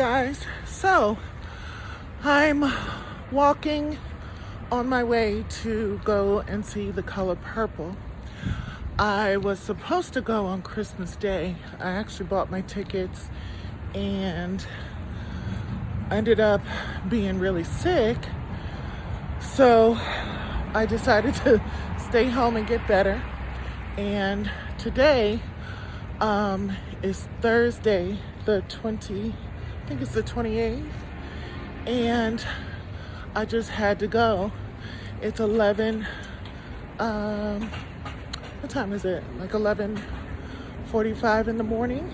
guys. So, I'm walking on my way to go and see The Color Purple. I was supposed to go on Christmas Day. I actually bought my tickets and I ended up being really sick. So, I decided to stay home and get better. And today is Thursday, the 28th, and I just had to go. It's 11, what time is it? Like 11:45 in the morning,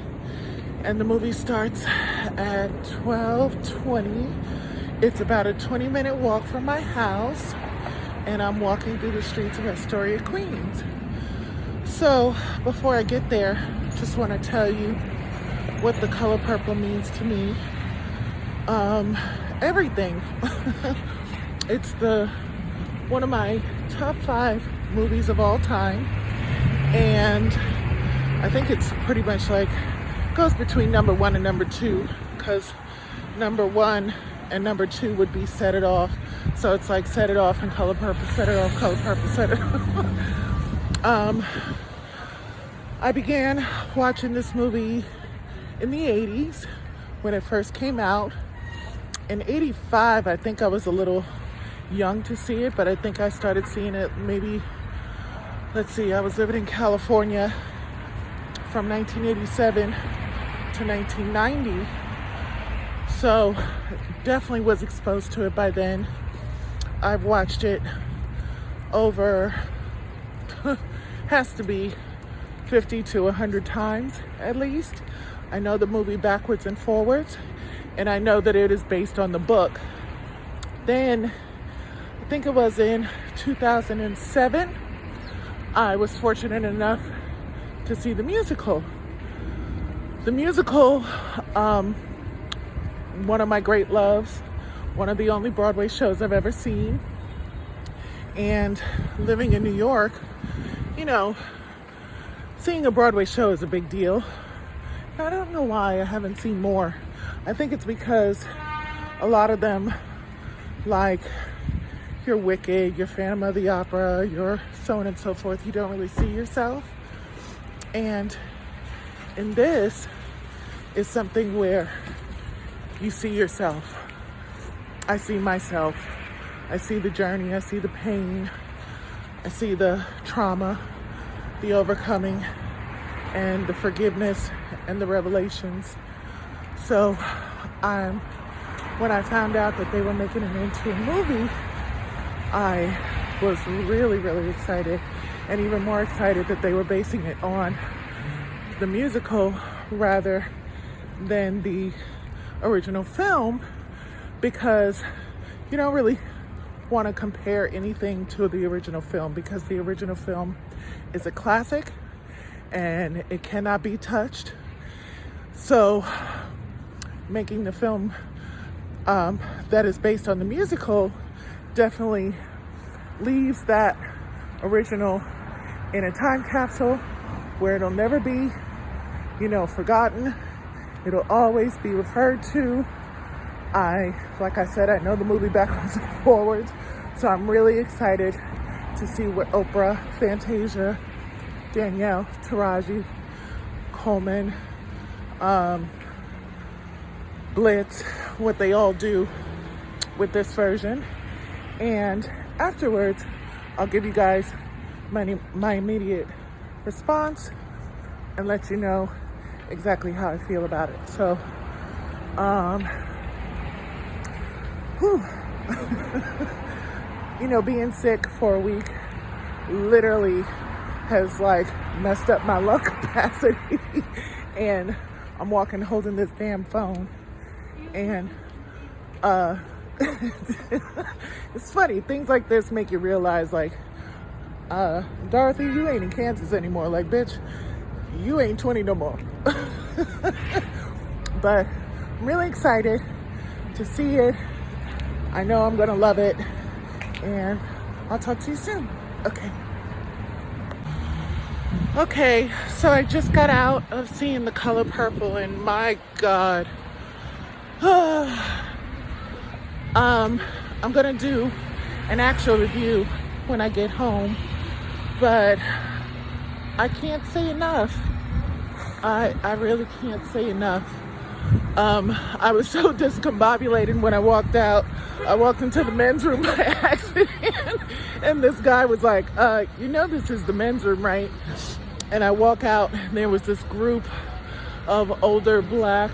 and the movie starts at 12:20. It's about a 20-minute walk from my house, and I'm walking through the streets of Astoria, Queens. So before I get there, just want to tell you what The Color Purple means to me. Everything. It's one of my top 5 movies of all time, and I think it's pretty much like goes between number 1 and number 2, because number 1 and number 2 would be Set It Off. So it's like Set It Off and Color Purple, Set It Off, Color Purple, Set It Off. I began watching this movie in the 80s when it first came out. In 85, I think I was a little young to see it, but I think I started seeing it maybe, I was living in California from 1987 to 1990. So definitely was exposed to it by then. I've watched it over, has to be 50 to 100 times at least. I know the movie backwards and forwards, and I know that it is based on the book. Then, I think it was in 2007, I was fortunate enough to see the musical. The musical, one of my great loves, one of the only Broadway shows I've ever seen. And living in New York, seeing a Broadway show is a big deal. I don't know why I haven't seen more. I think it's because a lot of them, like your Wicked, your Phantom of the Opera, your so on and so forth, you don't really see yourself. And in this is something where you see yourself. I see myself. I see the journey. I see the pain. I see the trauma, the overcoming, and the forgiveness and the revelations. So when I found out that they were making it into a movie, I was really, really excited, and even more excited that they were basing it on the musical rather than the original film, because you don't really want to compare anything to the original film, because the original film is a classic and it cannot be touched. So making the film that is based on the musical definitely leaves that original in a time capsule where it'll never be, forgotten. It'll always be referred to. Like I said, I know the movie backwards and forwards, so I'm really excited to see what Oprah, Fantasia, Danielle, Taraji, Coleman, Blitz, what they all do with this version. And afterwards, I'll give you guys my immediate response and let you know exactly how I feel about it. So, being sick for a week literally has messed up my lung capacity. And I'm walking holding this damn phone. And it's funny, things like this make you realize, Dorothy, you ain't in Kansas anymore. Bitch, you ain't 20 no more. But I'm really excited to see it. I know I'm gonna love it, and I'll talk to you soon. Okay, so I just got out of seeing The Color Purple, and my God, I'm gonna do an actual review when I get home, but I can't say enough. I really can't say enough. I was so discombobulated when I walked out. I walked into the men's room by accident, and this guy was like, you know this is the men's room, right? And I walk out, and there was this group of older black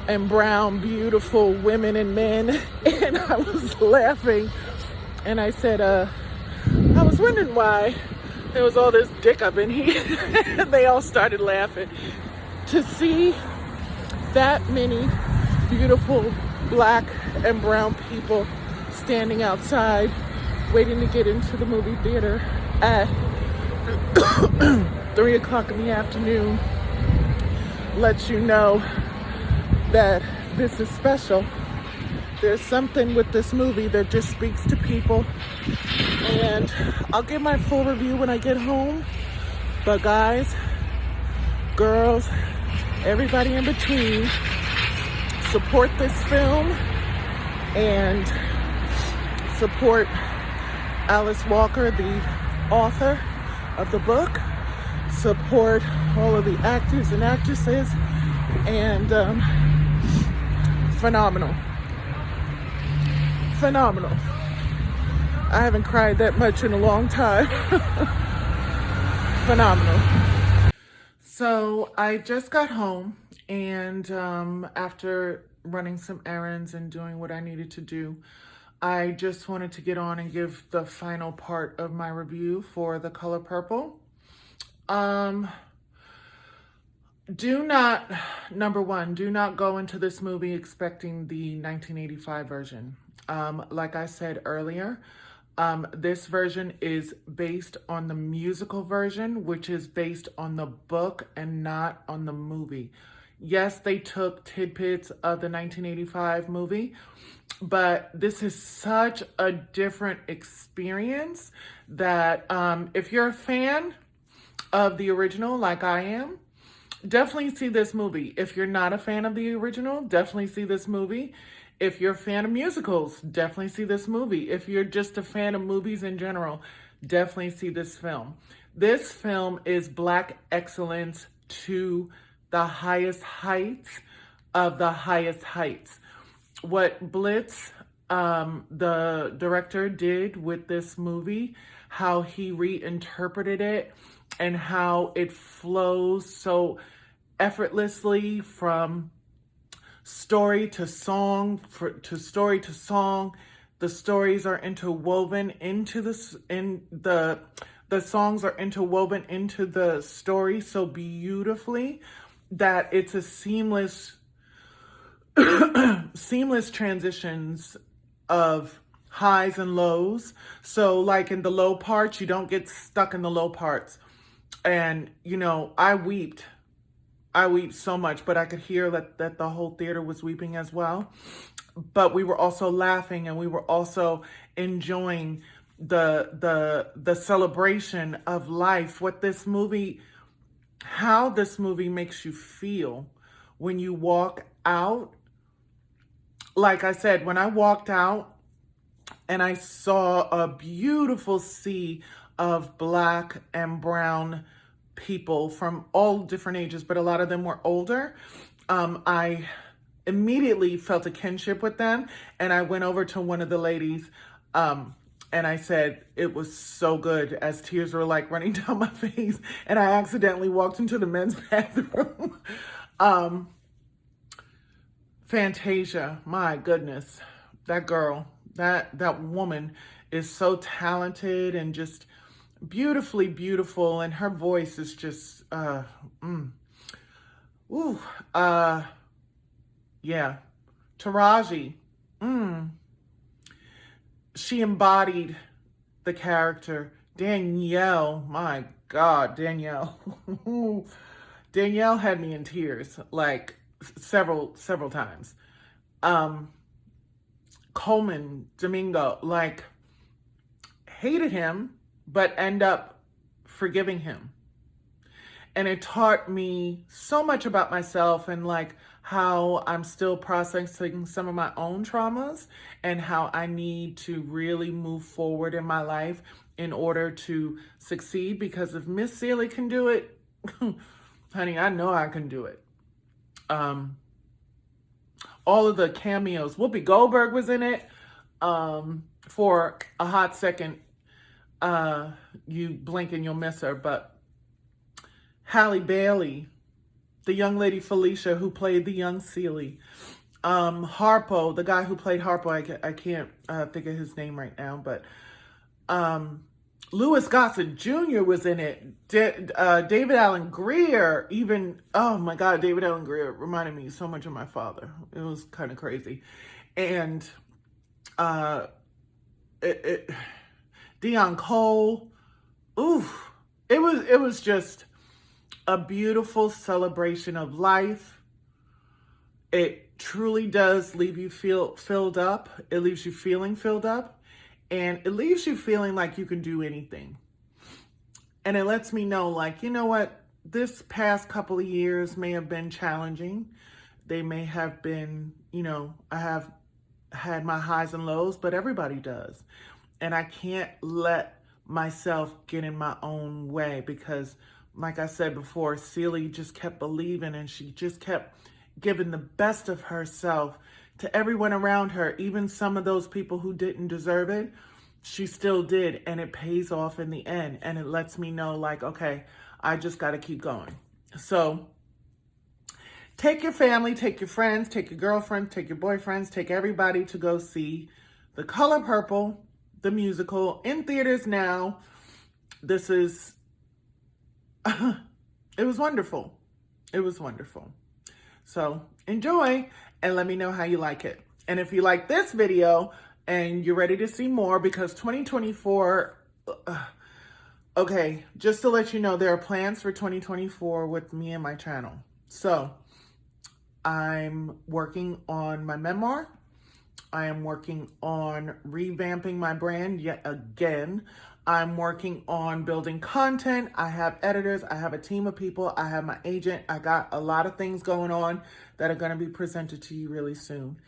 and brown, beautiful women and men, and I was laughing, and I said, I was wondering why there was all this dick up in here, and they all started laughing. To see that many beautiful black and brown people standing outside, waiting to get into the movie theater at 3 o'clock in the afternoon, lets you know that this is special. There's something with this movie that just speaks to people, and I'll give my full review when I get home. But guys, girls, everybody in between, support this film and support Alice Walker, the author of the book. Support all of the actors and actresses, and phenomenal. I haven't cried that much in a long time. Phenomenal. So I just got home, and after running some errands and doing what I needed to do, I just wanted to get on and give the final part of my review for The Color Purple. Number one, do not go into this movie expecting the 1985 version. Like I said earlier, this version is based on the musical version, which is based on the book and not on the movie. Yes, they took tidbits of the 1985 movie, but this is such a different experience that if you're a fan of the original, like I am, definitely see this movie. If you're not a fan of the original, definitely see this movie. If you're a fan of musicals, definitely see this movie. If you're just a fan of movies in general, definitely see this film. This film is Black excellence to the highest heights of the highest heights. What Blitz, the director, did with this movie, how he reinterpreted it, and how it flows so effortlessly from story to song, to story to song. The stories are interwoven into the songs are interwoven into the story so beautifully that it's a seamless transitions of highs and lows. So like in the low parts, you don't get stuck in the low parts. And, you know, I weeped so much, but I could hear that the whole theater was weeping as well. But we were also laughing, and we were also enjoying the celebration of life. How this movie makes you feel when you walk out. Like I said, when I walked out and I saw a beautiful sea of black and brown people from all different ages, but a lot of them were older, I immediately felt a kinship with them. And I went over to one of the ladies and I said, it was so good, as tears were like running down my face. And I accidentally walked into the men's bathroom. Fantasia, my goodness, that girl, that woman is so talented and just beautifully beautiful, and her voice is just yeah. Taraji, she embodied the character. Danielle, my God, Danielle. Danielle had me in tears, like several times. Coleman Domingo, like, hated him, but end up forgiving him. And it taught me so much about myself and like how I'm still processing some of my own traumas and how I need to really move forward in my life in order to succeed. Because if Miss Celie can do it, honey, I know I can do it. All of the cameos. Whoopi Goldberg was in it for a hot second. You blink and you'll miss her. But Halle Bailey, the young lady Felicia who played the young Celie. Harpo, the guy who played Harpo, I can't think of his name right now, but Louis Gossett Jr. was in it. David Alan Grier, even, oh my God, David Alan Grier reminded me so much of my father. It was kind of crazy. And Dion Cole, oof. It was just a beautiful celebration of life. It truly does leave you filled up. It leaves you feeling filled up. And it leaves you feeling like you can do anything. And it lets me know, like, you know what? This past couple of years may have been challenging. They may have been, you know, I have had my highs and lows, but everybody does. And I can't let myself get in my own way because, like I said before, Celie just kept believing and she just kept giving the best of herself to everyone around her, even some of those people who didn't deserve it. She still did, and it pays off in the end. And it lets me know, like, okay, I just got to keep going. So take your family, take your friends, take your girlfriends, take your boyfriends, take everybody to go see The Color Purple, the musical, in theaters now. This is, it was wonderful. It was wonderful. So enjoy and let me know how you like it. And if you like this video and you're ready to see more, because 2024, okay, just to let you know, there are plans for 2024 with me and my channel. So I'm working on my memoir. I am working on revamping my brand yet again. I'm working on building content. I have editors. I have a team of people. I have my agent. I got a lot of things going on that are going to be presented to you really soon,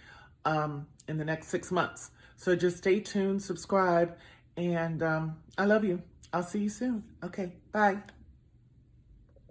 in the next 6 months. So just stay tuned, subscribe, and I love you. I'll see you soon. Okay, bye.